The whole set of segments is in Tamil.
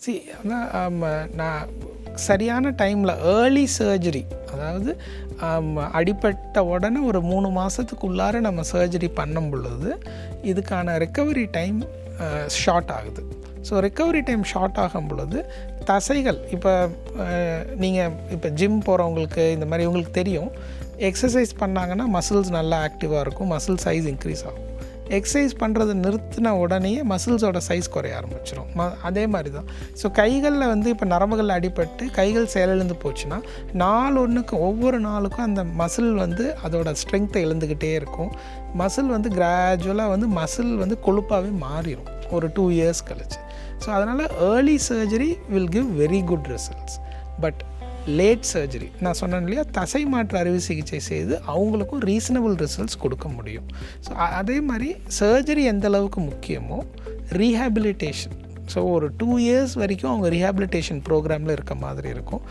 அதான் நான் சரியான டைமில் ஏர்லி சர்ஜரி, அதாவது அடிப்பட்ட உடனே ஒரு 3 மாதத்துக்குள்ளார நம்ம சர்ஜரி பண்ணும் பொழுது இதுக்கான ரெக்கவரி டைம் ஷார்ட் ஆகுது. ஸோ ரெக்கவரி டைம் ஷார்ட் ஆகும் பொழுது தசைகள், இப்போ நீங்கள் இப்போ ஜிம் போகிறவங்களுக்கு இந்த மாதிரி உங்களுக்கு தெரியும், எக்ஸசைஸ் பண்ணாங்கன்னா மசில்ஸ் நல்லா ஆக்டிவாக இருக்கும், மசில் சைஸ் இன்க்ரீஸ் ஆகும். எக்ஸசைஸ் பண்ணுறது நிறுத்தின உடனே மசில்ஸோட சைஸ் குறைய ஆரம்பிச்சிடும். அதே மாதிரி தான். ஸோ கைகளில் வந்து இப்போ நரம்புகள் அடிபட்டு கைகள் செயலிழந்து போச்சுன்னா ஒவ்வொரு நாளுக்கும் அந்த மசில் வந்து அதோட ஸ்ட்ரென்த்தை இழந்துக்கிட்டே இருக்கும். மசில் வந்து கிராஜுவலாக வந்து மசில் வந்து கொழுப்பாகவே மாறிடும் ஒரு 2 இயர்ஸ் கழிச்சு. ஸோ அதனால் early surgery will give very good results. But late surgery, நான் சொன்னேன் இல்லையா, தசை மாற்று அறுவை சிகிச்சை செய்து அவங்களுக்கும் ரீசனபிள் ரிசல்ட்ஸ் கொடுக்க முடியும். ஸோ அதே மாதிரி சர்ஜரி எந்த அளவுக்கு முக்கியமோ ரீஹாபிலிட்டேஷன், ஸோ ஒரு 2 இயர்ஸ் வரைக்கும் அவங்க ரீஹாபிலிட்டேஷன் ப்ரோக்ராமில் இருக்க மாதிரி இருக்கும்.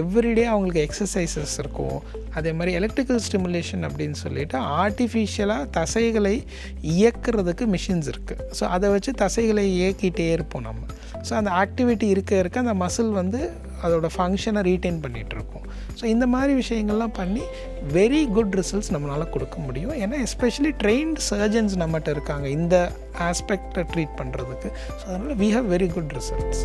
எவ்ரிடே அவங்களுக்கு எக்ஸசைசஸ் இருக்கும். அதே மாதிரி எலக்ட்ரிக்கல் ஸ்டிமுலேஷன் அப்படின்னு சொல்லிட்டு ஆர்டிஃபிஷியலாக தசைகளை இயக்கிறதுக்கு மிஷின்ஸ் இருக்குது. ஸோ அதை வச்சு தசைகளை இயக்கிட்டே இருப்போம் நம்ம. ஸோ அந்த ஆக்டிவிட்டி இருக்க அந்த மசில் வந்து அதோட ஃபங்க்ஷனை ரீட்டைன் பண்ணிகிட்ருக்கோம். ஸோ இந்த மாதிரி விஷயங்கள்லாம் பண்ணி வெரி குட் ரிசல்ட்ஸ் நம்மளால் கொடுக்க முடியும். ஏன்னா எஸ்பெஷலி ட்ரெயின்ட் சர்ஜன்ஸ் நம்மகிட்ட இருக்காங்க இந்த ஆஸ்பெக்டை ட்ரீட் பண்ணுறதுக்கு. ஸோ அதனால் we have very good results.